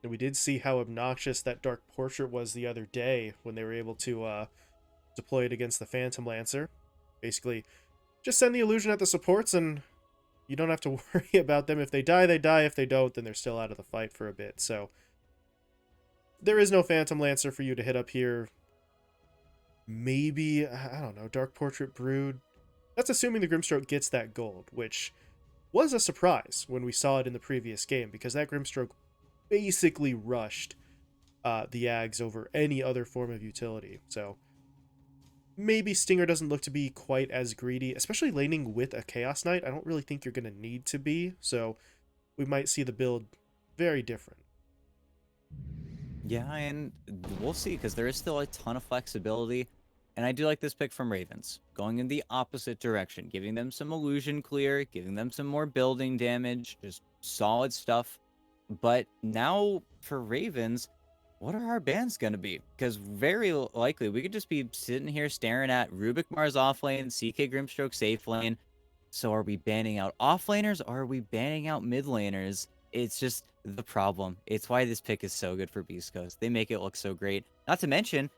And we did see how obnoxious that Dark Portrait was the other day when they were able to deploy it against the Phantom Lancer. Basically, just send the illusion at the supports and you don't have to worry about them. If they die, they die. If they don't, then they're still out of the fight for a bit. So there is no Phantom Lancer for you to hit up here. Maybe, I don't know, Dark Portrait Brood. That's assuming the Grimstroke gets that gold, which was a surprise when we saw it in the previous game, because that Grimstroke basically rushed the Ags over any other form of utility. So maybe Stinger doesn't look to be quite as greedy, especially laning with a Chaos Knight. I don't really think you're going to need to be, so we might see the build very different. Yeah, and we'll see because there is still a ton of flexibility. And I do like this pick from Ravens, going in the opposite direction, giving them some illusion clear, giving them some more building damage, just solid stuff. But now for Ravens, what are our bans going to be? Because very likely we could just be sitting here staring at Rubik Mars off lane, CK Grimstroke safe lane. So are we banning out off laners or are we banning out mid laners? It's just the problem. It's why this pick is so good for Beast Coast. They make it look so great. Not to mention,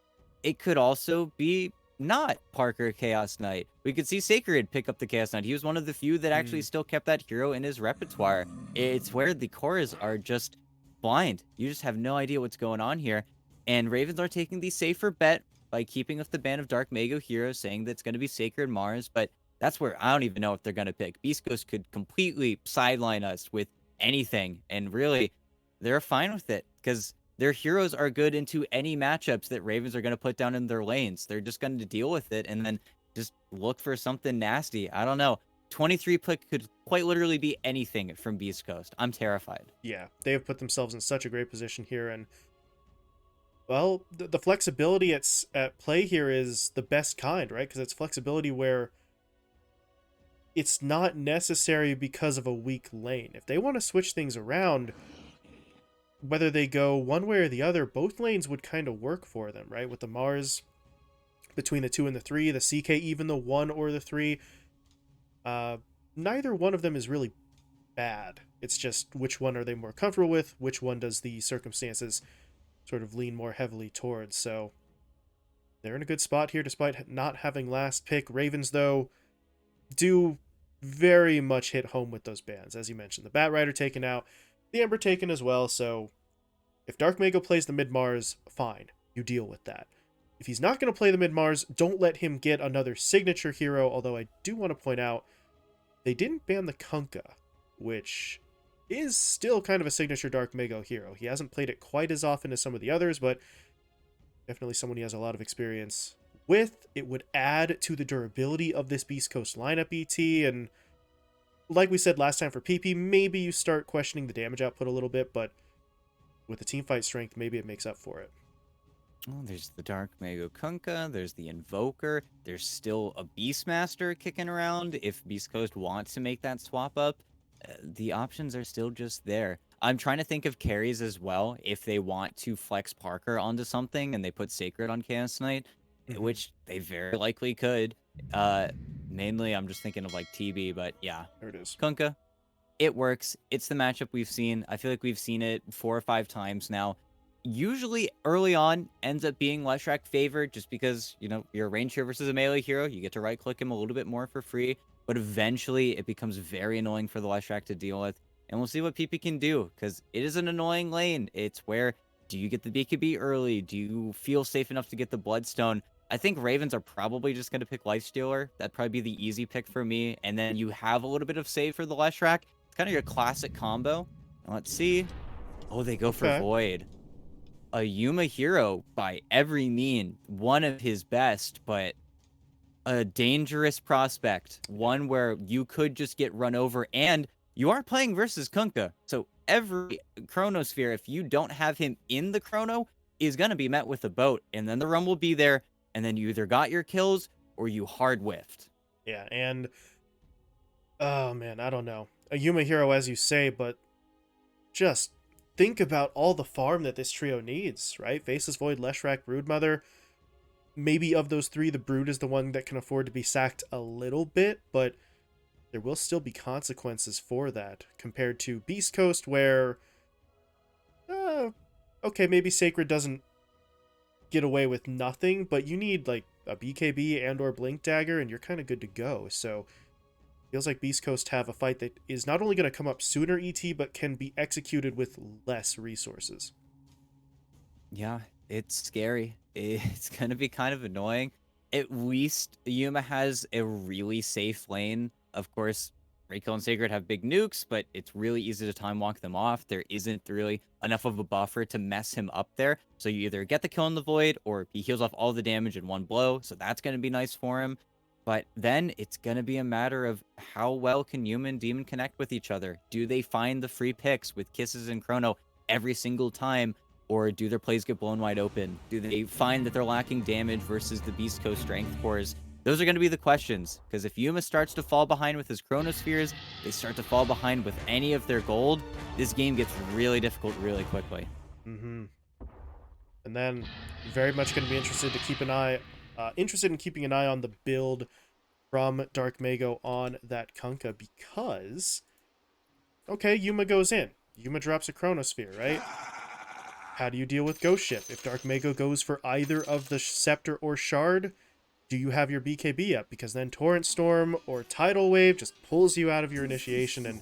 it could also be not Parker Chaos Knight. We could see Sacred pick up the Chaos Knight. He was one of the few that actually Mm. still kept that hero in his repertoire. It's where the cores are just blind. You just have no idea what's going on here. And Ravens are taking the safer bet by keeping with the ban of Dark Mago heroes, saying that it's going to be Sacred Mars. But that's where I don't even know if they're going to pick. Beast Coast could completely sideline us with anything. And really, they're fine with it because their heroes are good into any matchups that Ravens are going to put down in their lanes. They're just going to deal with it and then just look for something nasty. I don't know. 23 pick could quite literally be anything from Beast Coast. I'm terrified. Yeah, they have put themselves in such a great position here, and well, the flexibility at play here is the best kind, right? Because it's flexibility where it's not necessary because of a weak lane. If they want to switch things around, whether they go one way or the other, both lanes would kind of work for them, right? With the Mars between the 2 and the 3, the CK even the 1 or the 3, uh, neither one of them is really bad. It's just which one are they more comfortable with, which one does the circumstances sort of lean more heavily towards. So they're in a good spot here despite not having last pick. Ravens, though, do very much hit home with those bans. As you mentioned, the Bat Rider taken out, the Ember taken as well. So if Dark Mago plays the mid Mars, fine, you deal with that. If he's not going to play the mid Mars, don't let him get another signature hero. Although I do want to point out, they didn't ban the Kunkka, which is still kind of a signature Dark Mago hero. He hasn't played it quite as often as some of the others, but definitely someone he has a lot of experience with. It would add to the durability of this Beast Coast lineup, ET, and like we said last time for PP, maybe you start questioning the damage output a little bit, but with the team fight strength, maybe it makes up for it. Oh, there's the Dark Mago Kunkka, there's the Invoker, there's still a Beastmaster kicking around if Beast Coast wants to make that swap up. The options are still just there. I'm trying to think of carries as well if they want to flex Parker onto something and they put Sacred on Chaos Knight, Mm-hmm. which they very likely could. Uh, Mainly, I'm just thinking of like TB, but yeah, There it is. Kunkka, it works. It's the matchup we've seen. I feel like we've seen it 4 or 5 times now. Usually early on ends up being Leshrac favored just because, you know, you're a range hero versus a melee hero. You get to right click him a little bit more for free. But eventually it becomes very annoying for the Leshrac to deal with. And we'll see what PP can do because it is an annoying lane. It's where do you get the BKB early? Do you feel safe enough to get the Bloodstone? I think Ravens are probably just going to pick Lifestealer. That'd probably be the easy pick for me. And then you have a little bit of save for the Leshrac. It's kind of your classic combo. And let's see. Oh, they go for Okay. Void. A Yuma hero by every mean, one of his best, but a dangerous prospect. Yeah. One where you could just get run over, and you are playing versus Kunkka. So every Chronosphere, if you don't have him in the Chrono, is going to be met with a boat, and then the run will be there, and then you either got your kills or you hard whiffed. Yeah, and oh man, I don't know. A Yuma hero, as you say, but just think about all the farm that this trio needs, right? Faceless Void, Leshrac, Broodmother. Maybe of those three, the Brood is the one that can afford to be sacked a little bit, but there will still be consequences for that compared to Beast Coast, where okay, maybe Sacred doesn't get away with nothing, but you need like a BKB and or Blink Dagger, and you're kind of good to go. So feels like Beast Coast have a fight that is not only going to come up sooner, ET, but can be executed with less resources. Yeah, it's scary. It's gonna be kind of annoying. At least Yuma has a really safe lane. Of course, Reiko and Sacred have big nukes, but it's really easy to time walk them off. There isn't really enough of a buffer to mess him up there. So you either get the kill in the void or he heals off all the damage in one blow. So that's gonna be nice for him. But then it's gonna be a matter of how well can Yuma and Demon connect with each other. Do they find the free picks with Kisses and Chrono every single time? Or do their plays get blown wide open? Do they find that they're lacking damage versus the Beast Coast strength cores? Those are going to be the questions. Because if Yuma starts to fall behind with his Chronospheres, they start to fall behind with any of their gold, this game gets really difficult really quickly. Mm-hmm. And then very much going to be interested to keep an eye, interested in keeping an eye on the build from Dark Mago on that Kunkka because, okay, Yuma goes in. Yuma drops a Chronosphere, right? How do you deal with Ghost Ship? If Dark Mago goes for either of the Scepter or Shard, do you have your BKB up? Because then Torrent Storm or Tidal Wave just pulls you out of your initiation, and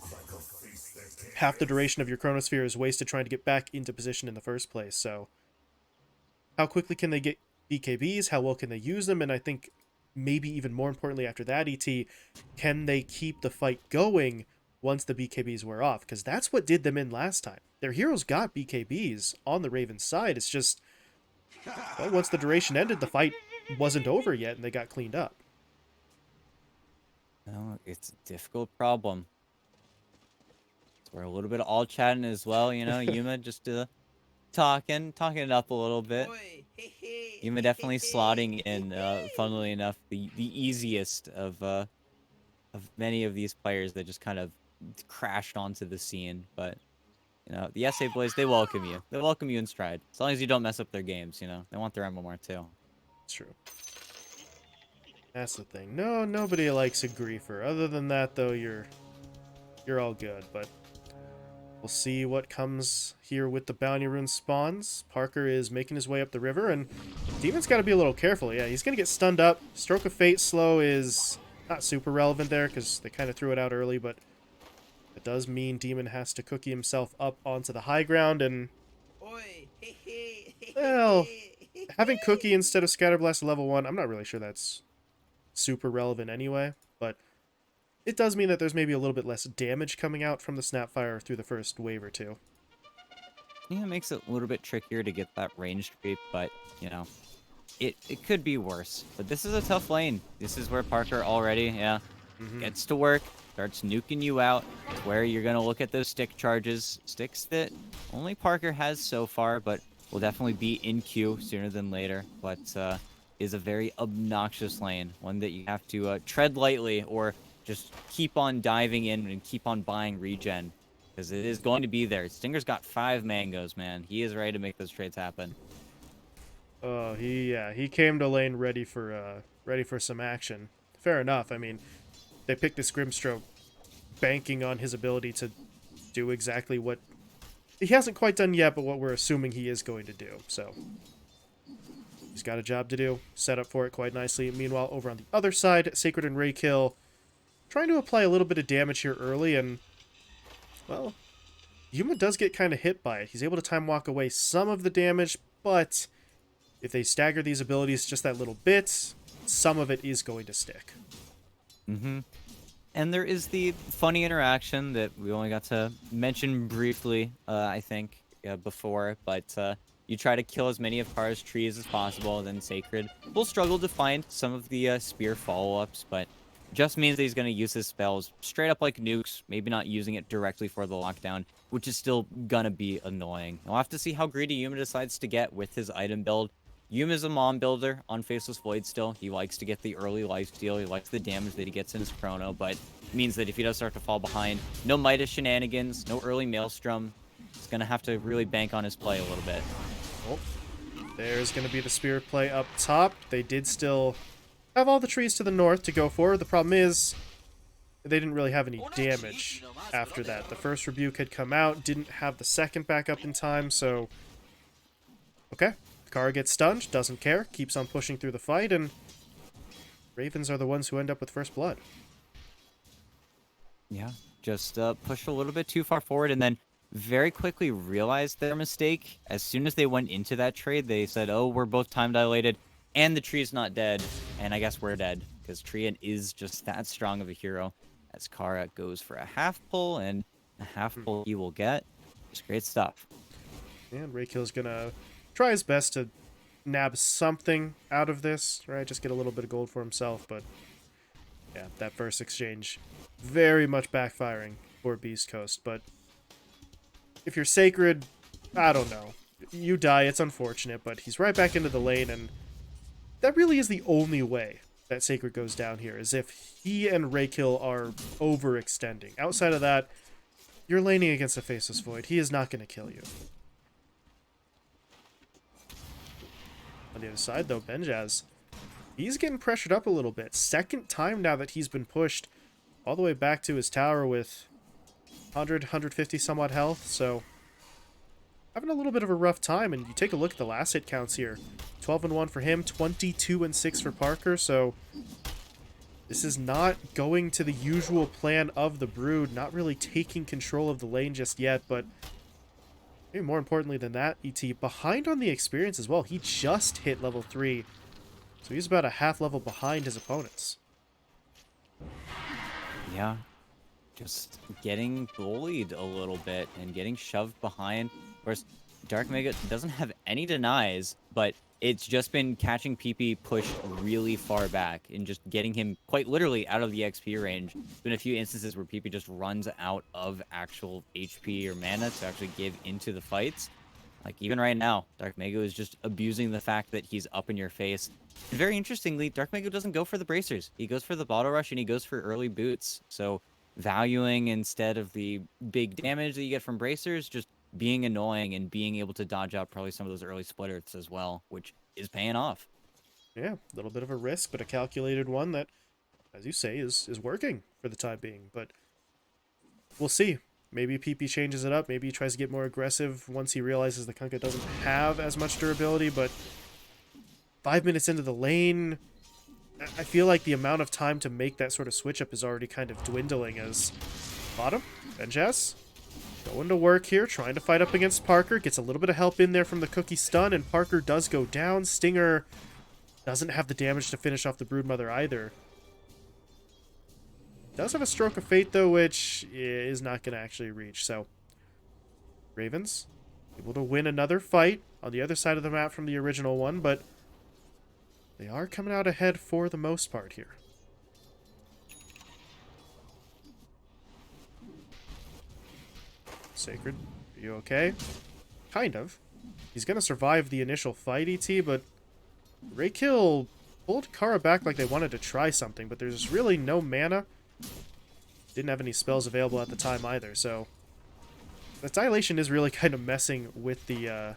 half the duration of your Chronosphere is wasted trying to get back into position in the first place. So how quickly can they get BKBs? How well can they use them? And I think maybe even more importantly after that, ET, can they keep the fight going once the BKBs wear off? Because that's what did them in last time. Their heroes got BKBs on the Ravens side. It's just, well, once the duration ended, the fight wasn't over yet and they got cleaned up. No, it's a difficult problem. So we're a little bit of all chatting as well, you know, Yuma just talking it up a little bit. Yuma definitely slotting in, funnily enough, the easiest of many of these players that just kind of crashed onto the scene. But you know, the SA boys, they welcome you. They welcome you in stride. As long as you don't mess up their games, you know. They want their MMR too. It's true. That's the thing. No, nobody likes a griefer. Other than that, though, you're all good. But we'll see what comes here with the bounty rune spawns. Parker is making his way up the river, and Demon's got to be a little careful. Yeah, he's gonna get stunned up. Stroke of Fate slow is not super relevant there because they kind of threw it out early, but it does mean Demon has to cookie himself up onto the high ground, and well, having Cookie instead of Scatterblast at level 1, I'm not really sure that's super relevant anyway, but it does mean that there's maybe a little bit less damage coming out from the Snapfire through the first wave or two. Yeah, it makes it a little bit trickier to get that ranged creep, but, you know, it could be worse. But this is a tough lane. This is where Parker already, gets to work, starts nuking you out. It's where you're going to look at those stick charges. Sticks that only Parker has so far, but will definitely be in queue sooner than later. But is a very obnoxious lane. One that you have to tread lightly or just keep on diving in and keep on buying regen. Because it is going to be there. Stinger's got 5 mangoes, man. He is ready to make those trades happen. Oh, he came to lane ready for some action. Fair enough. I mean, they picked this Grimstroke banking on his ability to do exactly what he hasn't quite done yet, but what we're assuming he is going to do. So he's got a job to do. Set up for it quite nicely. Meanwhile, over on the other side, Sacred and Raykill trying to apply a little bit of damage here early, and well, Yuma does get kind of hit by it. He's able to time walk away some of the damage, but if they stagger these abilities just that little bit, some of it is going to stick. Mm-hmm. And there is the funny interaction that we only got to mention briefly, I think, before, but you try to kill as many of Kara's trees as possible, then Sacred will struggle to find some of the spear follow-ups, but just means that he's going to use his spells straight up like nukes, maybe not using it directly for the lockdown, which is still going to be annoying. We'll have to see how greedy Yuma decides to get with his item build. Yuma's a mom builder on Faceless Void still. He likes to get the early lifesteal. He likes the damage that he gets in his chrono, but it means that if he does start to fall behind, no Midas shenanigans, no early Maelstrom. He's going to have to really bank on his play a little bit. Oh, there's going to be the spear play up top. They did still have all the trees to the north to go for. The problem is they didn't really have any damage after that. The first rebuke had come out, didn't have the second back up in time, so Okay. Kara gets stunned, doesn't care, keeps on pushing through the fight, and Ravens are the ones who end up with first blood. Yeah, just pushed a little bit too far forward and then very quickly realized their mistake. As soon as they went into that trade, they said, oh, we're both time dilated and the tree's not dead. And I guess we're dead because Treant is just that strong of a hero. As Kara goes for a half pull and a half pull he will get. Just great stuff. And Raykill's gonna try his best to nab something out of this, right? Just get a little bit of gold for himself, but yeah, that first exchange very much backfiring for Beast Coast. But if you're Sacred, I don't know. You die, it's unfortunate, but he's right back into the lane, and that really is the only way that Sacred goes down here, is if he and Raykill are overextending. Outside of that, you're laning against a Faceless Void. He is not going to kill you. On the other side, though, Benjaz, he's getting pressured up a little bit. Second time now that he's been pushed all the way back to his tower with 100, 150 somewhat health, so having a little bit of a rough time. And you take a look at the last hit counts here. 12-1 for him, 22-6 for Parker, so this is not going to the usual plan of the Brood, not really taking control of the lane just yet, but maybe more importantly than that, ET, behind on the experience as well. He just hit level 3, so he's about a half level behind his opponents. Yeah, just getting bullied a little bit and getting shoved behind. Of course, Dark Mega doesn't have any denies, but it's just been catching PP pushed really far back and just getting him quite literally out of the XP range. There's been a few instances where PP just runs out of actual HP or mana to actually give into the fights. Like even right now, Dark Mega is just abusing the fact that he's up in your face. And very interestingly, Dark Mega doesn't go for the bracers. He goes for the bottle rush and he goes for early boots. So valuing instead of the big damage that you get from bracers, just being annoying and being able to dodge out probably some of those early splitters as well, which is paying off. Yeah, a little bit of a risk, but a calculated one that, as you say, is working for the time being. But we'll see. Maybe PP changes it up. Maybe he tries to get more aggressive once he realizes the Kunkka doesn't have as much durability. But 5 minutes into the lane, I feel like the amount of time to make that sort of switch up is already kind of dwindling. As bottom, Benjaz going to work here, trying to fight up against Parker. Gets a little bit of help in there from the Cookie stun, and Parker does go down. Stinger doesn't have the damage to finish off the Broodmother either. Does have a Stroke of Fate, though, which is not going to actually reach. So, Ravens able to win another fight on the other side of the map from the original one, but they are coming out ahead for the most part here. Sacred, are you okay? Kind of. He's going to survive the initial fight, ET, but Raykill pulled Kara back like they wanted to try something, but there's really no mana. Didn't have any spells available at the time either, so the Dilation is really kind of messing with the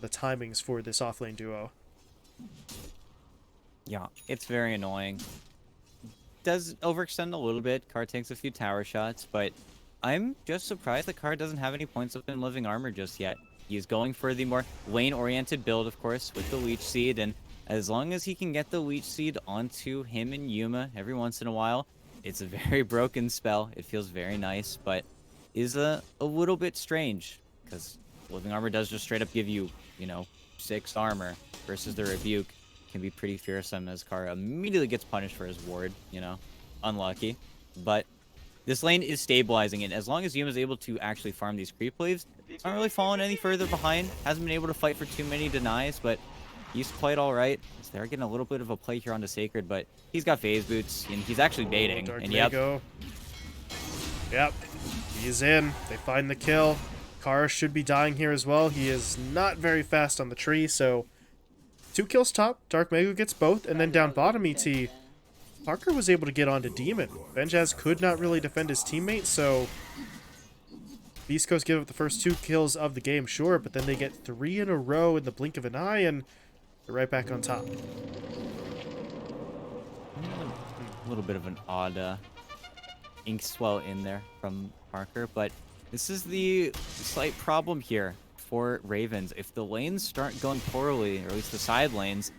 timings for this offlane duo. Yeah, it's very annoying. Does overextend a little bit. Card takes a few tower shots, but I'm just surprised the card doesn't have any points up in living armor just yet. He's going for the more lane-oriented build, of course, with the Leech Seed, and as long as he can get the Leech Seed onto him and Yuma every once in a while, it's a very broken spell. It feels very nice, but is a little bit strange, because living armor does just straight up give you, 6 armor, versus the Rebuke can be pretty fearsome, as Kara immediately gets punished for his ward, unlucky. But this lane is stabilizing, and as long as Yuma's able to actually farm these creep waves, he's not really fallen any further behind. Hasn't been able to fight for too many denies, but he's quite alright. So they're getting a little bit of a play here onto Sacred, but he's got phase boots, and he's actually baiting. Dark And Mago. Yep, he's in. They find the kill. Kara should be dying here as well. He is not very fast on the tree, so 2 kills top. Dark Mago gets both, and then down bottom, ET, Parker was able to get onto Demon. Benjaz could not really defend his teammate, so Beast Coast give up the first 2 kills of the game, sure, but then they get 3 in a row in the blink of an eye, and they're right back on top. a little bit of an odd ink swell in there from Parker, but this is the slight problem here for Ravens. If the lanes start going poorly, or at least the side lanes,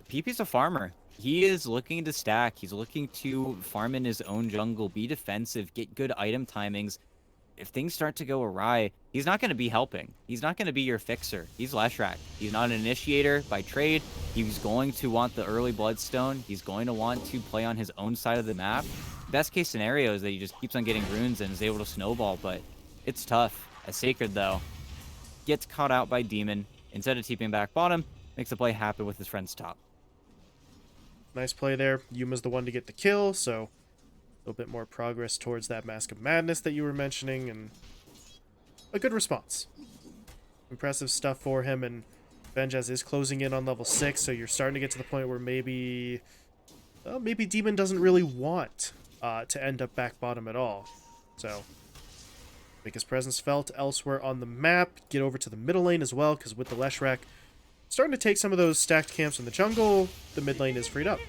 PP's a farmer. He is looking to stack. He's looking to farm in his own jungle, be defensive, get good item timings. If things start to go awry, he's not going to be helping. He's not going to be your fixer. He's Leshrac. He's not an initiator by trade. He's going to want the early Bloodstone. He's going to want to play on his own side of the map. Best case scenario is that he just keeps on getting runes and is able to snowball, but it's tough. As Sacred, though, gets caught out by Demon. Instead of TPing back bottom, makes the play happen with his friend's top. Nice play there. Yuma's the one to get the kill, so a little bit more progress towards that Mask of Madness that you were mentioning, and a good response. Impressive stuff for him, and Benjaz is closing in on level 6, so you're starting to get to the point where maybe Demon doesn't really want to end up back bottom at all. So make his presence felt elsewhere on the map, get over to the middle lane as well, because with the Leshrac starting to take some of those stacked camps in the jungle, the mid lane is freed up.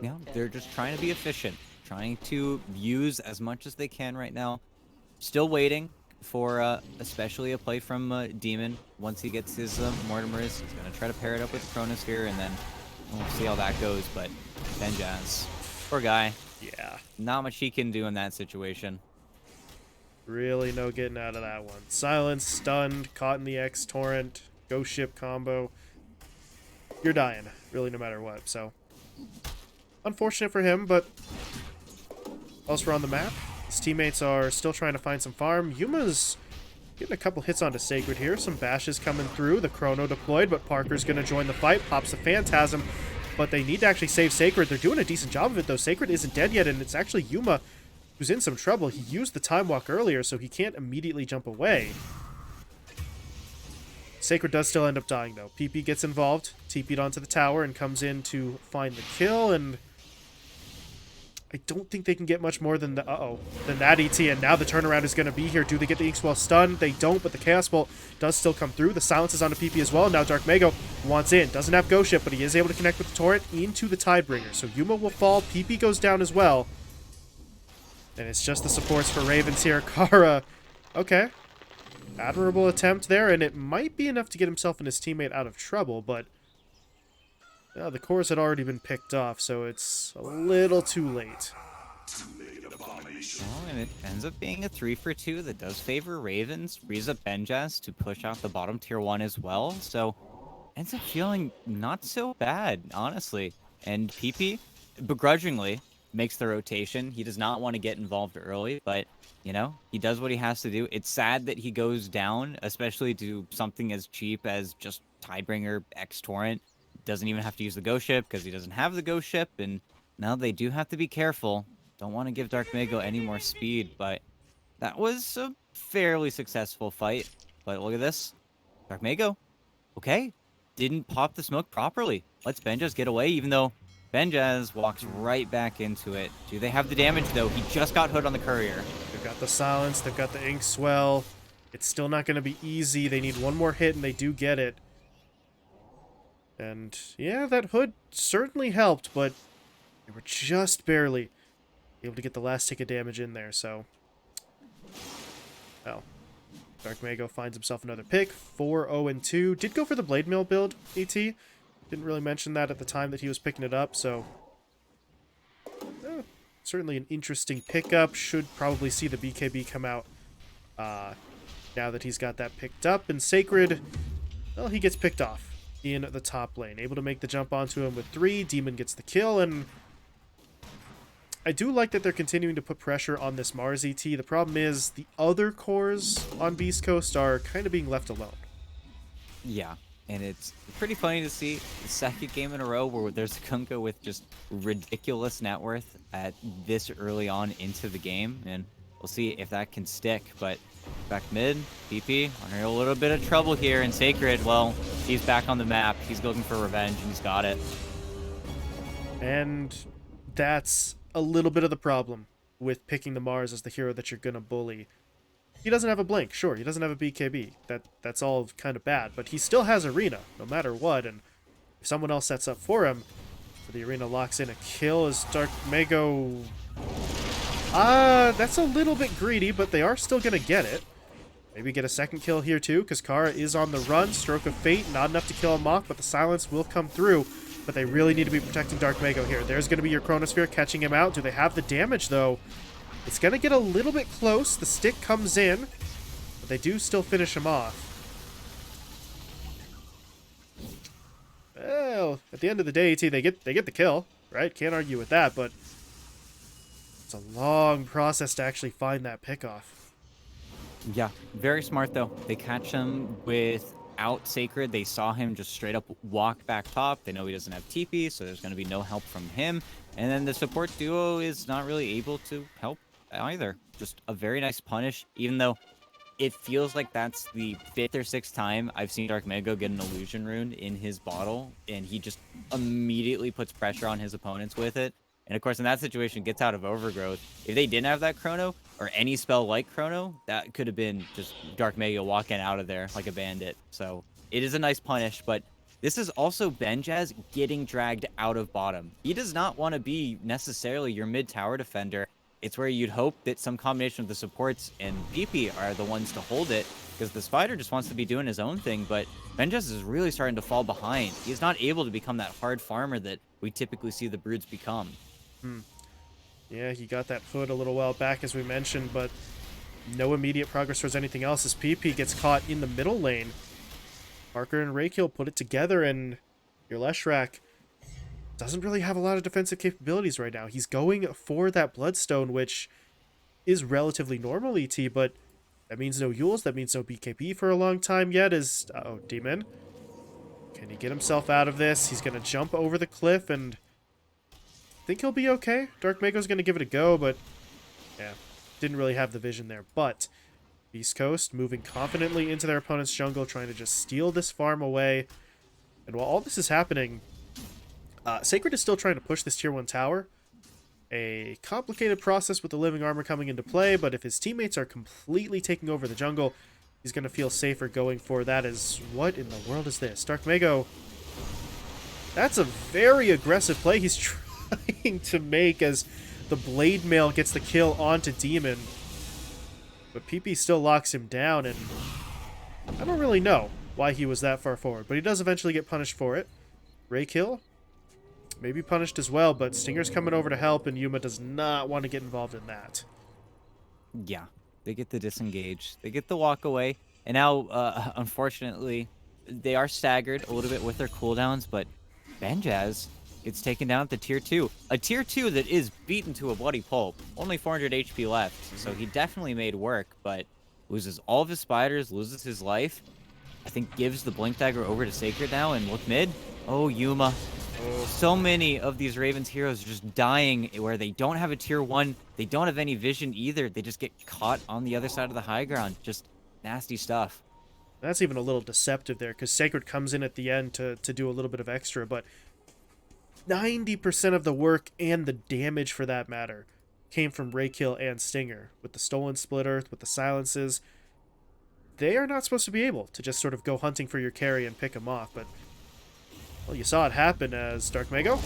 Yeah, they're just trying to be efficient, trying to use as much as they can right now. Still waiting for especially a play from Demon. Once he gets his Mortimers, he's going to try to pair it up with Cronus here, and then we'll see how that goes. But Benjaz, poor guy. Yeah. Not much he can do in that situation. Really no getting out of that one. Silence, stunned, caught in the X torrent, ghost ship combo. You're dying, really, no matter what. So unfortunate for him, but elsewhere on the map, his teammates are still trying to find some farm. Yuma's getting a couple hits onto Sacred here. Some bashes coming through. The Chrono deployed, but Parker's going to join the fight. Pops the Phantasm, but they need to actually save Sacred. They're doing a decent job of it, though. Sacred isn't dead yet, and it's actually Yuma who's in some trouble. He used the Time Walk earlier, so he can't immediately jump away. Sacred does still end up dying, though. PP gets involved, TP'd onto the tower, and comes in to find the kill, and I don't think they can get much more than the than that ET, and now the turnaround is going to be here. Do they get the Inkswell stun? They don't, but the Chaos Bolt does still come through. The silence is onto PP as well. Now Dark Mago wants in. Doesn't have Ghost Ship, but he is able to connect with the Torrent into the Tidebringer. So Yuma will fall. PP goes down as well. And it's just the supports for Ravens here. Kara, okay. Admirable attempt there, and it might be enough to get himself and his teammate out of trouble, but the cores had already been picked off, so it's a little too late. Well, and it ends up being a 3-for-2 that does favor Ravens. Frees up Benjaz to push out the bottom tier 1 as well, so ends up feeling not so bad, honestly. And PP, begrudgingly, makes the rotation. He does not want to get involved early, but, you know, he does what he has to do. It's sad that he goes down, especially to something as cheap as just Tidebringer X Torrent. Doesn't even have to use the Ghost Ship because he doesn't have the Ghost Ship, and now they do have to be careful. Don't want to give Dark Mago any more speed, but that was a fairly successful fight. But look at this. Dark Mago, okay, didn't pop the smoke properly. Lets Benjaz get away, even though Benjaz walks right back into it. Do they have the damage, though? He just got hood on the courier. They've got the silence. They've got the Inkswell. It's still not going to be easy. They need one more hit, and they do get it. And, yeah, that hood certainly helped, but they were just barely able to get the last tick of damage in there, so... Well, Dark Mago finds himself another pick. 4-0-2. Did go for the Blade Mill build, ET. Didn't really mention that at the time that he was picking it up, so... certainly an interesting pickup. Should probably see the BKB come out now that he's got that picked up. And Sacred, well, he gets picked off in the top lane. Able to make the jump onto him with 3. Demon gets the kill, and I do like that they're continuing to put pressure on this Mars ET. The problem is the other cores on Beast Coast are kind of being left alone. Yeah, and it's pretty funny to see the second game in a row where there's a Kunkka with just ridiculous net worth at this early on into the game, and we'll see if that can stick. But back mid, PP, under a little bit of trouble here, and Sacred, well, he's back on the map. He's looking for revenge, and he's got it. And that's a little bit of the problem with picking the Mars as the hero that you're going to bully. He doesn't have a blink, sure, he doesn't have a BKB. That's all kind of bad, but he still has Arena, no matter what, and if someone else sets up for him, so the Arena locks in a kill as Dark Mago... that's a little bit greedy, but they are still going to get it. Maybe get a second kill here too, because Kara is on the run. Stroke of Fate, not enough to kill him off, but the silence will come through. But they really need to be protecting Dark Mago here. There's going to be your Chronosphere catching him out. Do they have the damage, though? It's going to get a little bit close. The stick comes in, but they do still finish him off. Well, at the end of the day, they get the kill, right? Can't argue with that, but it's a long process to actually find that pickoff. Yeah, very smart though. They catch him without Sacred. They saw him just straight up walk back top. They know he doesn't have TP, so there's going to be no help from him. And then the support duo is not really able to help either. Just a very nice punish, even though it feels like that's the 5th or 6th time I've seen Dark Mago get an illusion rune in his bottle, and he just immediately puts pressure on his opponents with it. And of course, in that situation, gets out of Overgrowth. If they didn't have that Chrono, or any spell like Chrono, that could have been just Dark Mago walking out of there like a bandit. So it is a nice punish, but this is also Benjaz getting dragged out of bottom. He does not want to be necessarily your mid-tower defender. It's where you'd hope that some combination of the supports and PP are the ones to hold it, because the Spider just wants to be doing his own thing, but Benjaz is really starting to fall behind. He's not able to become that hard farmer that we typically see the Broods become. Yeah, he got that foot a little while back, as we mentioned, but no immediate progress towards anything else as PP gets caught in the middle lane. Parker and Rakiel put it together, and your Leshrac doesn't really have a lot of defensive capabilities right now. He's going for that Bloodstone, which is relatively normal ET, but that means no Yules, that means no BKB for a long time yet. Uh-oh, Demon. Can he get himself out of this? He's going to jump over the cliff, and I think he'll be okay. Dark Mago's going to give it a go, but yeah, didn't really have the vision there. But Beast Coast moving confidently into their opponent's jungle, trying to just steal this farm away. And while all this is happening, Sacred is still trying to push this tier 1 tower. A complicated process with the living armor coming into play, but if his teammates are completely taking over the jungle, he's going to feel safer going for that. As what in the world is this? Dark Mago, that's a very aggressive play he's trying to make as the Blade Mail gets the kill onto Demon. But PP still locks him down, and I don't really know why he was that far forward, but he does eventually get punished for it. Rakiel, maybe punished as well, but Stinger's coming over to help, and Yuma does not want to get involved in that. Yeah, they get the disengage. They get the walk away. And now, unfortunately, they are staggered a little bit with their cooldowns, but Benjaz gets taken down at the tier 2. A tier 2 that is beaten to a bloody pulp. Only 400 HP left, so he definitely made work, but loses all of his spiders, loses his life. I think gives the Blink Dagger over to Sacred now, and look mid. Oh, Yuma. So many of these Ravens heroes are just dying where they don't have a tier 1. They don't have any vision either. They just get caught on the other side of the high ground. Just nasty stuff. That's even a little deceptive there, because Sacred comes in at the end to do a little bit of extra, but 90% of the work, and the damage for that matter, came from Rakiel and Stinger. With the Stolen Split Earth, with the silences, they are not supposed to be able to just sort of go hunting for your carry and pick him off, but well, you saw it happen as Dark Mago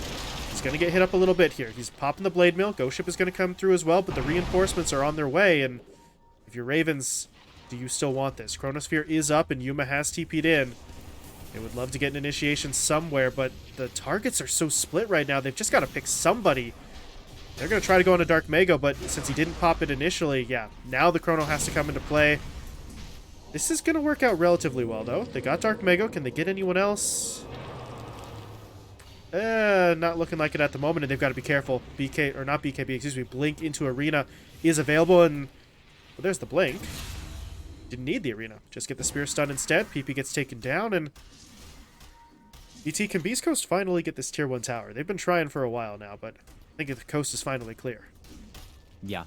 is going to get hit up a little bit here. He's popping the Blade Mill. Ghost Ship is going to come through as well, but the reinforcements are on their way, and if you're Ravens, do you still want this? Chronosphere is up, and Yuma has TP'd in. They would love to get an initiation somewhere, but the targets are so split right now, they've just got to pick somebody. They're going to try to go into Dark Mago, but since he didn't pop it initially, yeah, now the Chrono has to come into play. This is going to work out relatively well, though. They got Dark Mago. Can they get anyone else? Not looking like it at the moment, and they've got to be careful. Blink into Arena is available, and well, there's the Blink. Didn't need the Arena. Just get the Spear Stun instead. PP gets taken down, and can Beast Coast finally get this tier 1 tower? They've been trying for a while now, but I think the coast is finally clear. Yeah.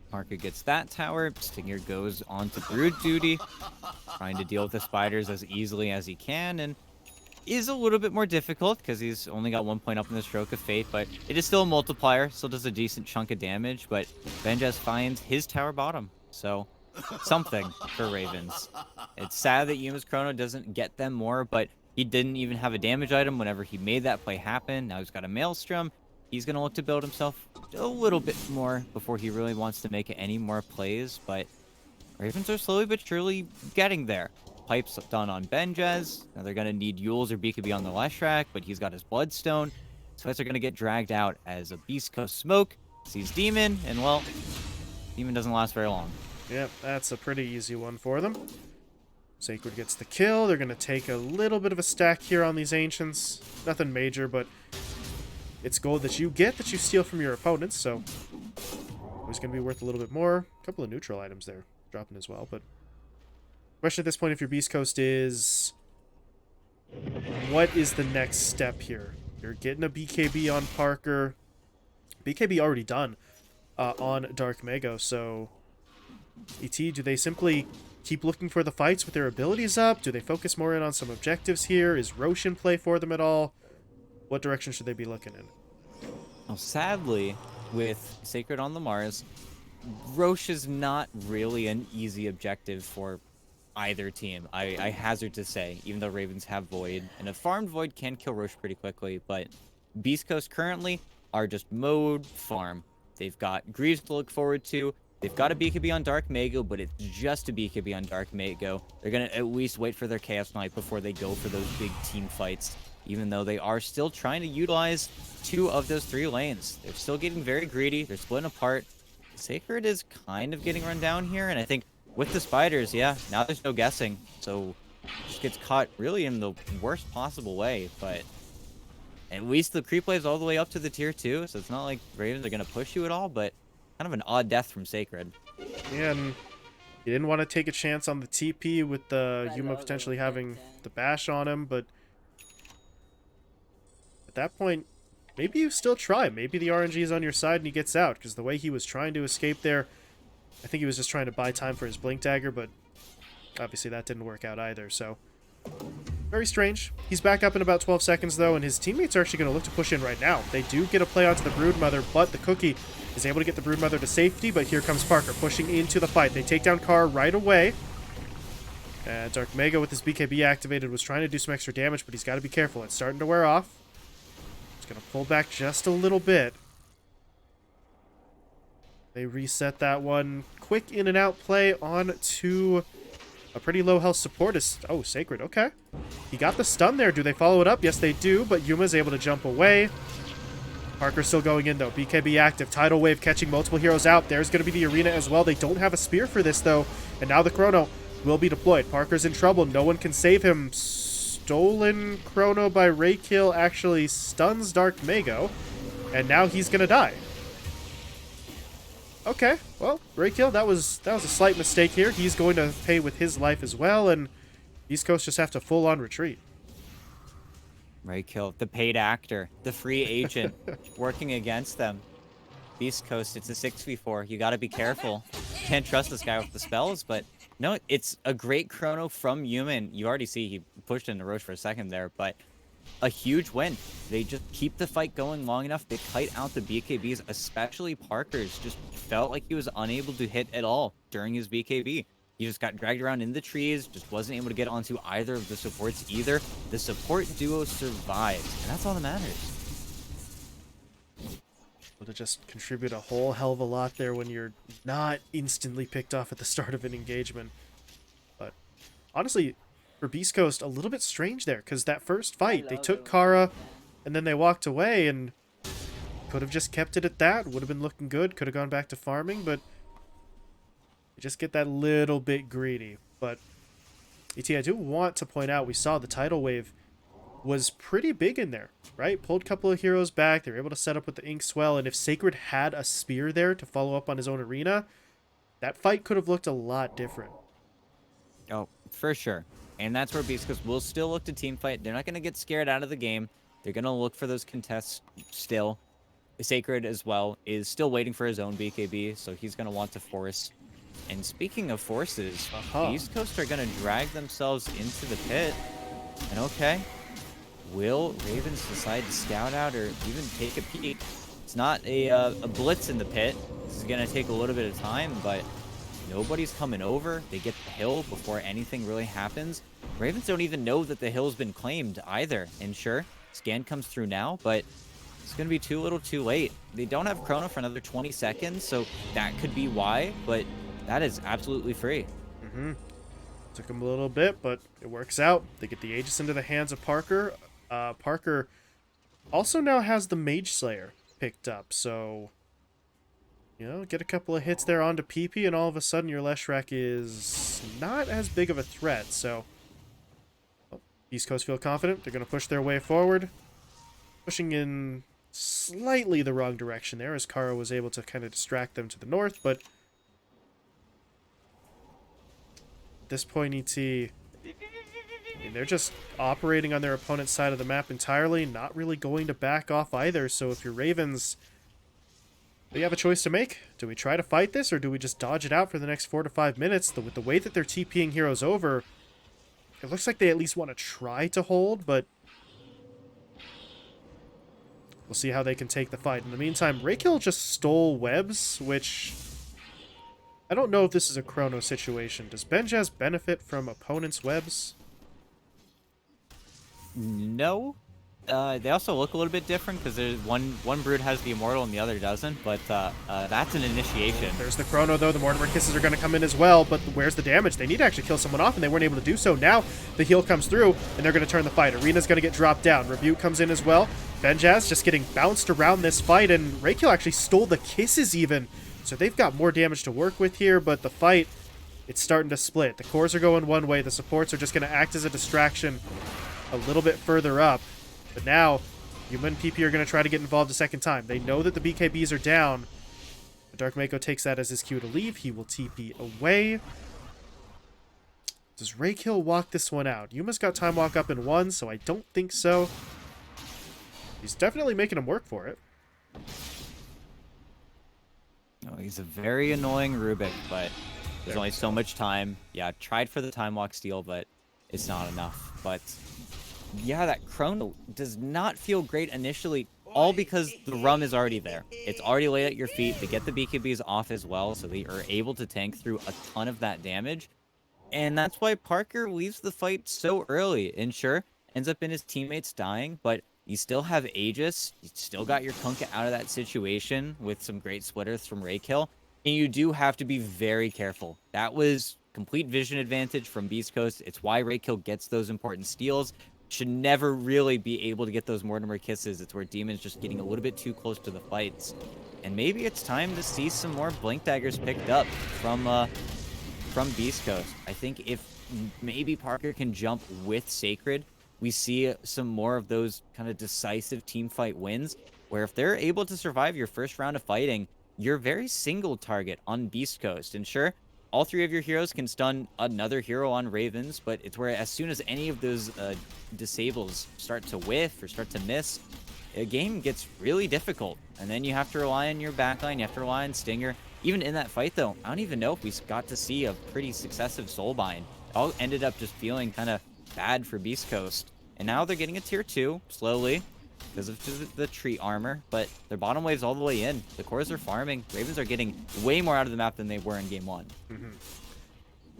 Parker gets that tower. Stinger goes on to Brood duty, trying to deal with the spiders as easily as he can, and is a little bit more difficult because he's only got 1 point up in the Stroke of Fate, but it is still a multiplier, still does a decent chunk of damage, but Benjaz finds his tower bottom, so something for Ravens. It's sad that Yuma's Chrono doesn't get them more, but he didn't even have a damage item whenever he made that play happen. Now he's got a Maelstrom. He's going to look to build himself a little bit more before he really wants to make any more plays, but Ravens are slowly but surely getting there. Pipes done on Benjez. Now they're going to need Yules or BKB on the Leshrac, but he's got his Bloodstone. So fights are going to get dragged out as a Beast Coast Smoke sees Demon, and well, Demon doesn't last very long. Yep, that's a pretty easy one for them. Sacred gets the kill. They're going to take a little bit of a stack here on these Ancients. Nothing major, but it's gold that you get that you steal from your opponents, so always going to be worth a little bit more. A couple of neutral items there dropping as well, but question at this point if you're Beast Coast is, what is the next step here? You're getting a BKB on Parker. BKB already done on Dark Mago, so ET, do they simply keep looking for the fights with their abilities up? Do they focus more in on some objectives here? Is Roche in play for them at all? What direction should they be looking in? Well, sadly, with Sacred on the Mars, Roche is not really an easy objective for either team. I hazard to say, even though Ravens have Void, and a farmed Void can kill Roche pretty quickly, but Beast Coast currently are just mode farm. They've got Greaves to look forward to. They've got a BKB on Dark Mago, but it's just a BKB on Dark Mago. They're going to at least wait for their Chaos Knight before they go for those big team fights, even though they are still trying to utilize 2 of those 3 lanes. They're still getting very greedy. They're splitting apart. Sacred is kind of getting run down here, and I think with the spiders, yeah, now there's no guessing. So just gets caught really in the worst possible way, but at least the creep wave's all the way up to the tier 2, so it's not like Ravens are going to push you at all, but kind of an odd death from Sacred. Yeah, and you didn't want to take a chance on the TP with the Yuma potentially having the bash on him, but at that point, maybe you still try. Maybe the RNG is on your side and he gets out, because the way he was trying to escape there, I think he was just trying to buy time for his Blink Dagger, but obviously that didn't work out either, so very strange. He's back up in about 12 seconds, though, and his teammates are actually going to look to push in right now. They do get a play onto the Broodmother, but the Cookie is able to get the Broodmother to safety, but here comes Parker pushing into the fight. They take down Carr right away. And Dark Mega with his BKB activated was trying to do some extra damage, but he's got to be careful. It's starting to wear off. He's going to pull back just a little bit. They reset that one. Quick in and out play on to a pretty low health support. Oh, Sacred, okay. He got the stun there. Do they follow it up? Yes, they do, but Yuma's able to jump away. Parker's still going in, though. BKB active. Tidal Wave catching multiple heroes out. There's going to be the arena as well. They don't have a spear for this, though. And now the Chrono will be deployed. Parker's in trouble. No one can save him. Stolen Chrono by Raykill actually stuns Dark Mago. And now he's going to die. Okay, well, Raykill, that was a slight mistake here. He's going to pay with his life as well, and East Coast just have to full-on retreat. Raykill, the paid actor, the free agent, working against them. Beast Coast, it's a 6v4. You gotta be careful. Can't trust this guy with the spells, but no, it's a great chrono from Human. You already see he pushed into Roche for a second there, but a huge win. They just keep the fight going long enough. They kite out the BKBs, especially Parker's. Just felt like he was unable to hit at all during his BKB. He just got dragged around in the trees, just wasn't able to get onto either of the supports either. The support duo survived, and that's all that matters. Able to just contribute a whole hell of a lot there when you're not instantly picked off at the start of an engagement. But honestly, for Beast Coast, a little bit strange there, because that first fight, they took Kara, and then they walked away, and could have just kept it at that. Would have been looking good. Could have gone back to farming, but you just get that little bit greedy. But ET, I do want to point out, we saw the tidal wave was pretty big in there, right? Pulled a couple of heroes back. They were able to set up with the Ink Swell, and if Sacred had a spear there to follow up on his own arena, that fight could have looked a lot different. Oh, for sure. And that's where Beast Coast will still look to team fight. They're not going to get scared out of the game. They're going to look for those contests still. Sacred as well is still waiting for his own BKB, so he's going to want to force. And speaking of forces, Beast Coast are going to drag themselves into the pit. And okay, will Ravens decide to scout out or even take a peek? It's not a blitz in the pit. This is going to take a little bit of time, but nobody's coming over. They get the hill before anything really happens. Ravens don't even know that the hill's been claimed either. And sure, scan comes through now, but it's going to be too little too late. They don't have Chrono for another 20 seconds, so that could be why, but That is absolutely free. Mm-hmm. Took him a little bit, but it works out. They get the Aegis into the hands of Parker. Parker also now has the Mage Slayer picked up, so get a couple of hits there onto PP, and all of a sudden your Leshrac is not as big of a threat. So, East Coast feel confident. They're going to push their way forward, pushing in slightly the wrong direction there, as Kara was able to kind of distract them to the north, but at this point, ET, I mean, they're just operating on their opponent's side of the map entirely, not really going to back off either. So if you're Ravens, do you have a choice to make? Do we try to fight this, or do we just dodge it out for the next 4 to 5 minutes? With the way that they're TPing heroes over, it looks like they at least want to try to hold, but we'll see how they can take the fight. In the meantime, Rakill just stole webs, which I don't know if this is a Chrono situation. Does Benjaz benefit from opponents' webs? No. They also look a little bit different because there's one brood has the immortal and the other doesn't, but that's an initiation. There's the Chrono, though. The Mortimer Kisses are going to come in as well, but where's the damage? They need to actually kill someone off, and they weren't able to do so. Now the heal comes through, and they're going to turn the fight. Arena's going to get dropped down. Rebuke comes in as well. Benjaz just getting bounced around this fight, and Rakill actually stole the Kisses even. So they've got more damage to work with here, but the fight, it's starting to split. The cores are going one way. The supports are just going to act as a distraction a little bit further up. But now, Yuma and PP are going to try to get involved a second time. They know that the BKBs are down. The Dark Mako takes that as his cue to leave. He will TP away. Does Rakill walk this one out? Yuma's got Time Walk up in one, so I don't think so. He's definitely making him work for it. No, he's a very annoying Rubik, but there's only so much time. Yeah, tried for the Time Walk steal, but it's not enough. But yeah, that Chrono does not feel great initially, all because the Rum is already there. It's already laid at your feet. They get the BKBs off as well, so they are able to tank through a ton of that damage. And that's why Parker leaves the fight so early. And sure, ends up in his teammates dying, but you still have Aegis. You still got your Kunkka out of that situation with some great splitters from Rakill. And you do have to be very careful. That was complete vision advantage from Beast Coast. It's why Rakill gets those important steals. Should never really be able to get those Mortimer Kisses. It's where Demon's just getting a little bit too close to the fights. And maybe it's time to see some more Blink Daggers picked up from Beast Coast. I think if maybe Parker can jump with Sacred, we see some more of those kind of decisive team fight wins, where if they're able to survive your first round of fighting, you're very single target on Beast Coast. And sure, all three of your heroes can stun another hero on Ravens, but it's where as soon as any of those disables start to whiff or start to miss, a game gets really difficult. And then you have to rely on your backline, you have to rely on Stinger. Even in that fight, though, I don't even know if we got to see a pretty successive soulbind. It all ended up just feeling kind of bad for Beast Coast. And now they're getting a tier 2, slowly, because of the tree armor, but their bottom wave's all the way in. The cores are farming. Ravens are getting way more out of the map than they were in game 1.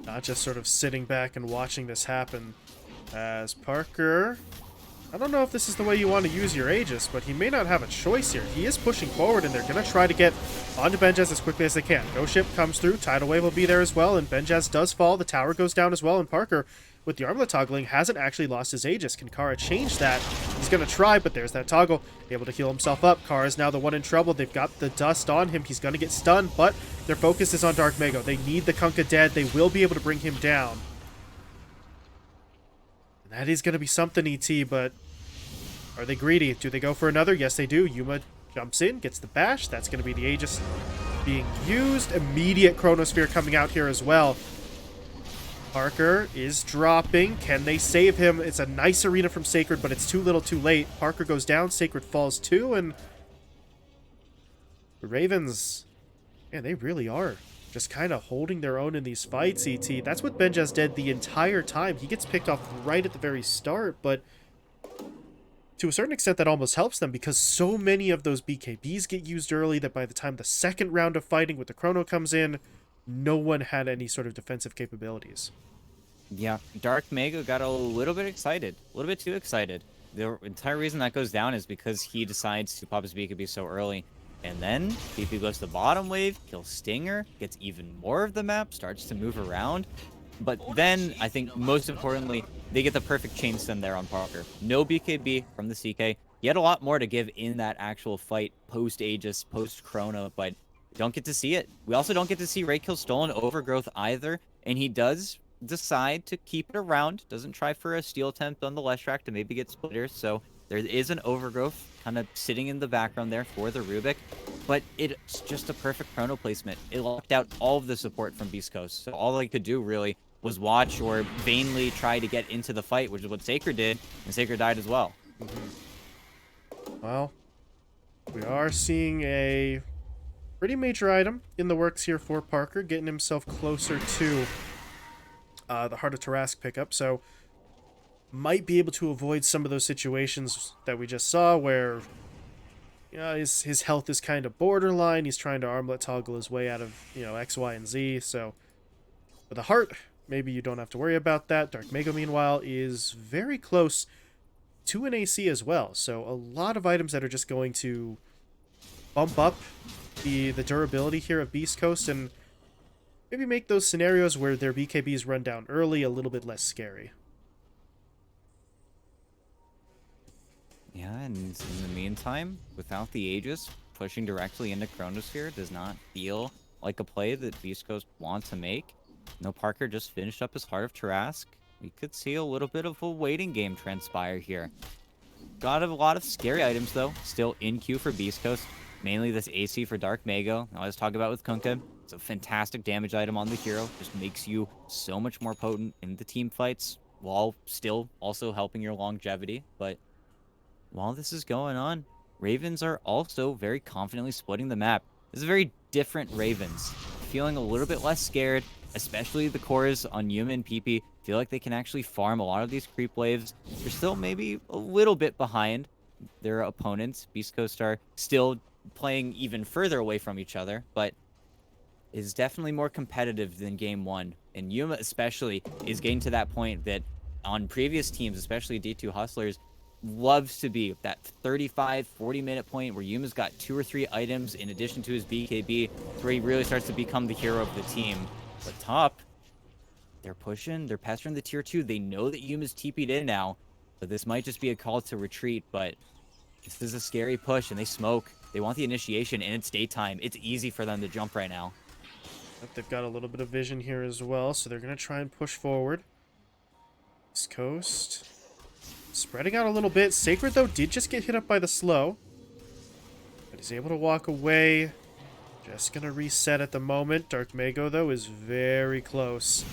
Not just sort of sitting back and watching this happen. As Parker, I don't know if this is the way you want to use your Aegis, but he may not have a choice here. He is pushing forward, and they're going to try to get onto Benjaz as quickly as they can. Ghost Ship comes through, Tidal Wave will be there as well, and Benjaz does fall. The tower goes down as well, and Parker, with the armlet toggling, hasn't actually lost his Aegis. Can Kara change that? He's going to try, but there's that toggle. Able to heal himself up. Kara is now the one in trouble. They've got the dust on him. He's going to get stunned, but their focus is on Dark Mago. They need the Kunkka dead. They will be able to bring him down. And that is going to be something, ET, but are they greedy? Do they go for another? Yes, they do. Yuma jumps in, gets the bash. That's going to be the Aegis being used. Immediate Chronosphere coming out here as well. Parker is dropping. Can they save him? It's a nice arena from Sacred, but it's too little too late. Parker goes down. Sacred falls too, and the Ravens, man, they really are just kind of holding their own in these fights, ET. That's what Benjaz did the entire time. He gets picked off right at the very start, but to a certain extent, that almost helps them because so many of those BKBs get used early that by the time the second round of fighting with the Chrono comes in, no one had any sort of defensive capabilities. Yeah, Dark Mago got a little bit excited. A little bit too excited. The entire reason that goes down is because he decides to pop his BKB so early. And then PP goes to the bottom wave, kills Stinger, gets even more of the map, starts to move around. But then, I think most importantly, they get the perfect chain stun there on Parker. No BKB from the CK. He had a lot more to give in that actual fight post-Aegis, post-Chrono, but don't get to see it. We also don't get to see Ray kill stolen overgrowth either, and he does decide to keep it around, doesn't try for a steal attempt on the left track to maybe get splitters, so there is an overgrowth kind of sitting in the background there for the Rubik, but it's just a perfect chrono placement. It locked out all of the support from Beast Coast, so all they could do really was watch or vainly try to get into the fight, which is what Sacred did, and Sacred died as well. Well, we are seeing a pretty major item in the works here for Parker, getting himself closer to the Heart of Tarask pickup, so might be able to avoid some of those situations that we just saw where his health is kind of borderline. He's trying to armlet toggle his way out of, X, Y, and Z, so for the Heart, maybe you don't have to worry about that. Dark Mego, meanwhile, is very close to an AC as well, so a lot of items that are just going to bump up the durability here of Beast Coast and maybe make those scenarios where their BKBs run down early a little bit less scary. Yeah, and in the meantime, without the Aegis, pushing directly into Chronosphere does not feel like a play that Beast Coast want to make. No, Parker just finished up his Heart of Tarask. We could see a little bit of a waiting game transpire here. Got a lot of scary items, though, still in queue for Beast Coast. Mainly this AC for Dark Mago. I always talk about with Kunkka. It's a fantastic damage item on the hero. Just makes you so much more potent in the team fights, while still also helping your longevity. But while this is going on, Ravens are also very confidently splitting the map. This is very different Ravens. Feeling a little bit less scared, especially the cores on Yuma and PP. Feel like they can actually farm a lot of these creep waves. They're still maybe a little bit behind their opponents. Beast Coast are still playing even further away from each other, but is definitely more competitive than game one. And Yuma especially is getting to that point that on previous teams, especially D2 Hustlers, loves to be that 35, 40-minute point where Yuma's got 2 or 3 items in addition to his BKB, where he really starts to become the hero of the team. But top, they're pushing, they're pestering the tier 2. They know that Yuma's TP'd in now, so this might just be a call to retreat, but this is a scary push, and they smoke. They want the initiation, and it's daytime. It's easy for them to jump right now. They've got a little bit of vision here as well, so they're going to try and push forward. East Coast spreading out a little bit. Sacred, though, did just get hit up by the slow, but he's able to walk away. Just going to reset at the moment. Dark Mago, though, is very close.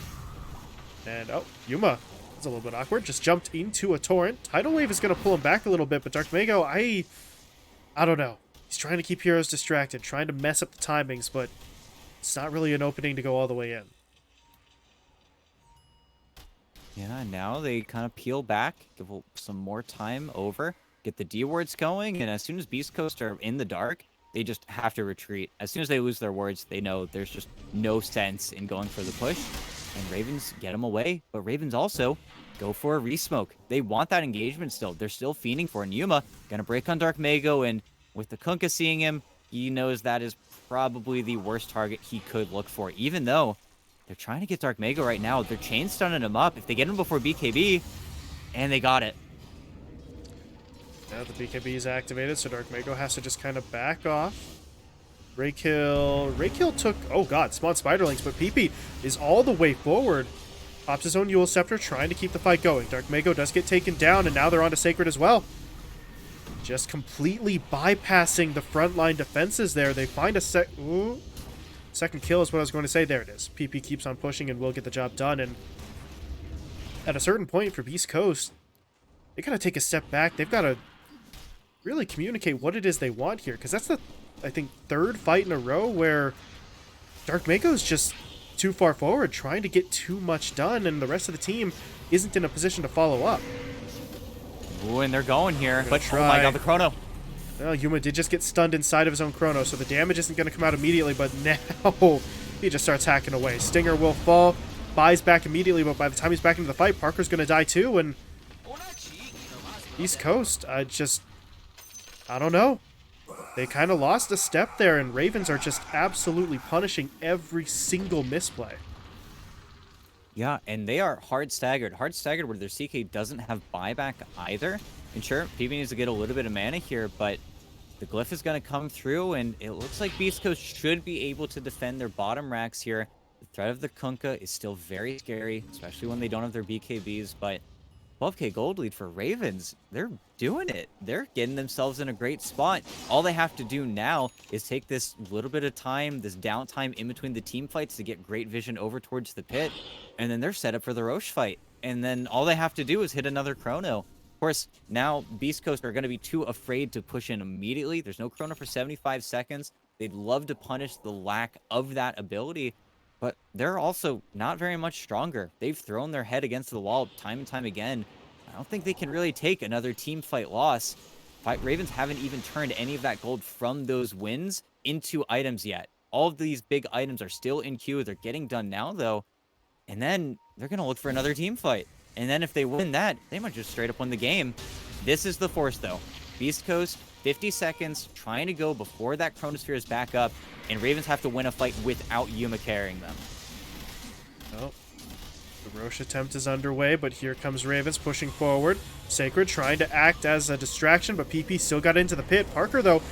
And, oh, Yuma. It's a little bit awkward. Just jumped into a torrent. Tidal Wave is going to pull him back a little bit, but Dark Mago, I don't know. He's trying to keep heroes distracted, trying to mess up the timings, but it's not really an opening to go all the way in. Yeah, now they kind of peel back, give some more time over, get the D wards going, and as soon as Beast Coast are in the dark, they just have to retreat. As soon as they lose their wards, they know there's just no sense in going for the push, and Ravens get them away, but Ravens also go for a resmoke. They want that engagement still. They're still fiending for it. Yuma gonna break on Dark Mago, and with the Kunkka seeing him, he knows that is probably the worst target he could look for, even though they're trying to get Dark Mago right now. They're chain stunning him up. If they get him before BKB, and they got it. Now the BKB is activated, so Dark Mago has to just kind of back off. Raykill took, oh god, spawn Spiderlings, but PP is all the way forward. Pops his own Yule Scepter, trying to keep the fight going. Dark Mago does get taken down, and now they're onto Sacred as well. Just completely bypassing the frontline defenses there. They find a second kill is what I was going to say. There it is. PP keeps on pushing and will get the job done. And at a certain point for Beast Coast, they got to take a step back. They've got to really communicate what it is they want here. Because that's the, I think, 3rd fight in a row where Dark Mago's just too far forward, trying to get too much done, and the rest of the team isn't in a position to follow up. Ooh, and they're going here. But oh my god, the chrono. Well, Yuma did just get stunned inside of his own chrono, so the damage isn't going to come out immediately, but now he just starts hacking away. Stinger will fall, buys back immediately, but by the time he's back into the fight, Parker's going to die too, and East Coast, I don't know. They kind of lost a step there, and Ravens are just absolutely punishing every single misplay. Yeah, and they are hard staggered. Hard staggered where their CK doesn't have buyback either. And sure, PB needs to get a little bit of mana here, but the glyph is going to come through, and it looks like Beast Coast should be able to defend their bottom racks here. The threat of the Kunkka is still very scary, especially when they don't have their BKBs, but 12k gold lead for Ravens. They're doing it. They're getting themselves in a great spot. All they have to do now is take this little bit of time, this downtime in between the team fights to get great vision over towards the pit, and then they're set up for the Roche fight. And then all they have to do is hit another chrono. Of course, now Beast Coast are going to be too afraid to push in immediately. There's no chrono for 75 seconds. They'd love to punish the lack of that ability, but they're also not very much stronger. They've thrown their head against the wall time and time again. I don't think they can really take another team fight loss. Ravens haven't even turned any of that gold from those wins into items yet. All of these big items are still in queue. They're getting done now, though. And then they're going to look for another team fight. And then if they win that, they might just straight up win the game. This is the force, though. Beast Coast, 50 seconds, trying to go before that Chronosphere is back up, and Ravens have to win a fight without Yuma carrying them. Oh, the Roche attempt is underway, but here comes Ravens pushing forward. Sacred trying to act as a distraction, but PP still got into the pit. Parker, though,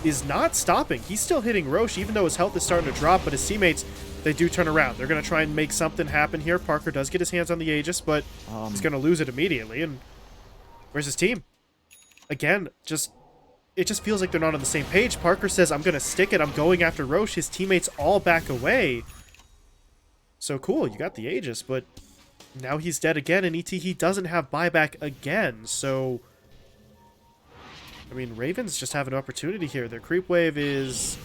is not stopping. He's still hitting Roche, even though his health is starting to drop, but his teammates, they do turn around. They're going to try and make something happen here. Parker does get his hands on the Aegis, but he's going to lose it immediately. And where's his team? Again, it just feels like they're not on the same page. Parker says, I'm going to stick it. I'm going after Roche. His teammates all back away. So cool, you got the Aegis, but now he's dead again, and he doesn't have buyback again. So, I mean, Ravens just have an opportunity here. Their creep wave is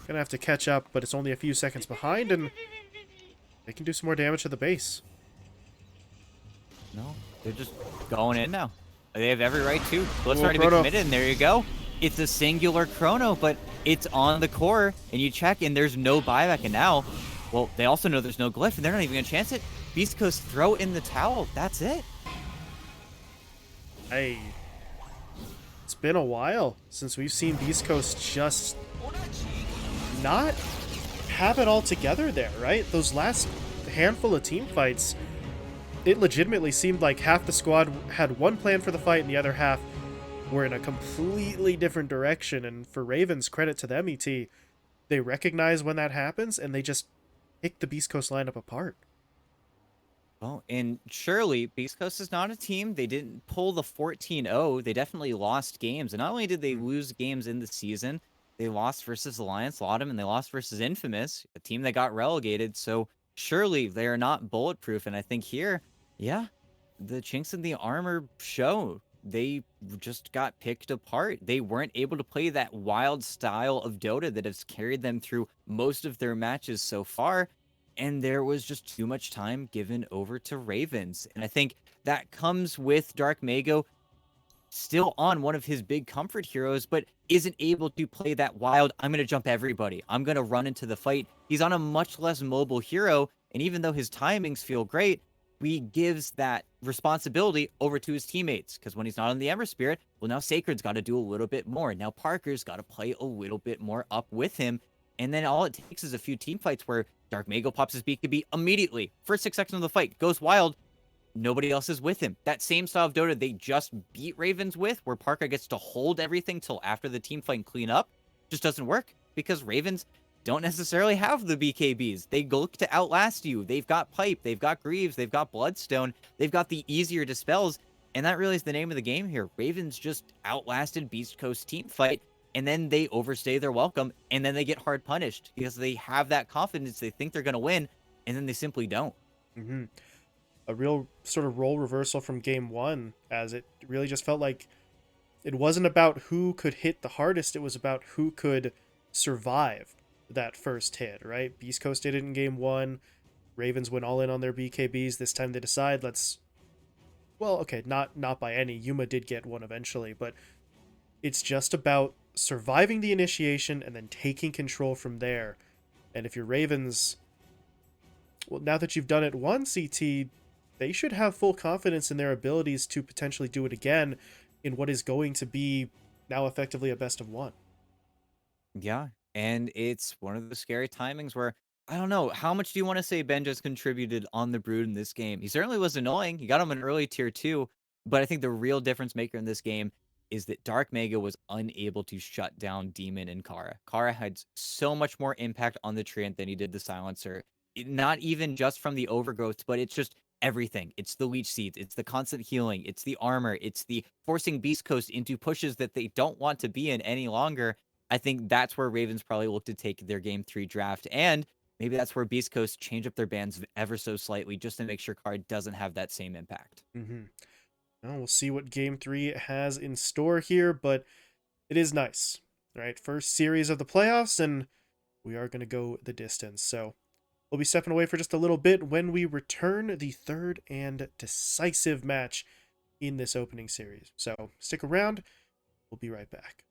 going to have to catch up, but it's only a few seconds behind, and they can do some more damage to the base. No, they're just going in now. They have every right to. Let's already be chrono. committed, and there you go. It's a singular chrono, but it's on the core, and you check, and there's no buyback, and now, well, they also know there's no glyph, and they're not even going to chance it. Beast Coast throw in the towel. That's it. Hey, it's been a while since we've seen Beast Coast just not have it all together there, right? Those last handful of team fights, it legitimately seemed like half the squad had one plan for the fight and the other half were in a completely different direction. And for Ravens, credit to them, ET, they recognize when that happens and they just pick the Beast Coast lineup apart. Well, and surely Beast Coast is not a team. They didn't pull the 14-0. They definitely lost games. And not only did they lose games in the season, they lost versus Alliance, Laudanum, and they lost versus Infamous, a team that got relegated. So surely they are not bulletproof. And I think here, yeah, the chinks in the armor show. They just got picked apart. They weren't able to play that wild style of Dota that has carried them through most of their matches so far. And there was just too much time given over to Ravens. And I think that comes with Dark Mago still on one of his big comfort heroes, but isn't able to play that wild, I'm going to jump everybody. I'm going to run into the fight. He's on a much less mobile hero. And even though his timings feel great, he gives that responsibility over to his teammates. Because when he's not on the Ember Spirit, well, now Sacred's got to do a little bit more. Now Parker's got to play a little bit more up with him. And then all it takes is a few team fights where Dark Mago pops his BKB immediately. First 6 seconds of the fight, goes wild. Nobody else is with him. That same style of Dota they just beat Ravens with, where Parker gets to hold everything till after the team fight and clean up, just doesn't work because Ravens don't necessarily have the BKBs. They look to outlast you. They've got Pipe, they've got Greaves, they've got Bloodstone, they've got the easier dispels, and that really is the name of the game here. Ravens just outlasted Beast Coast team fight, and then they overstay their welcome, and then they get hard punished because they have that confidence. They think they're going to win, and then they simply don't. Mm-hmm. A real sort of role reversal from game one, as it really just felt like it wasn't about who could hit the hardest, it was about who could survive that first hit, right? Beast Coast did it in game one. Ravens went all in on their BKBs. This time they decide, well, okay, not by any. Yuma did get one eventually, but it's just about surviving the initiation and then taking control from there. And if you're Ravens, well, now that you've done it once, ET, they should have full confidence in their abilities to potentially do it again in what is going to be now effectively a best of one. Yeah, and it's one of the scary timings where I don't know, how much do you wanna say Ben just contributed on the Brood in this game? He certainly was annoying, he got him an early tier 2, but I think the real difference maker in this game is that Dark Mega was unable to shut down Demon and Kara. Kara had so much more impact on the Treant than he did the Silencer. Not even just from the overgrowth, but it's just everything. It's the leech seeds, it's the constant healing, it's the armor, it's the forcing Beast Coast into pushes that they don't want to be in any longer. I think that's where Ravens probably look to take their game 3 draft, and maybe that's where Beast Coast change up their bans ever so slightly just to make sure Card doesn't have that same impact. Well, we'll see what game 3 has in store here, but it is nice, right? First series of the playoffs, and we are going to go the distance. So we'll be stepping away for just a little bit. When we return, the third and decisive match in this opening series. So stick around. We'll be right back.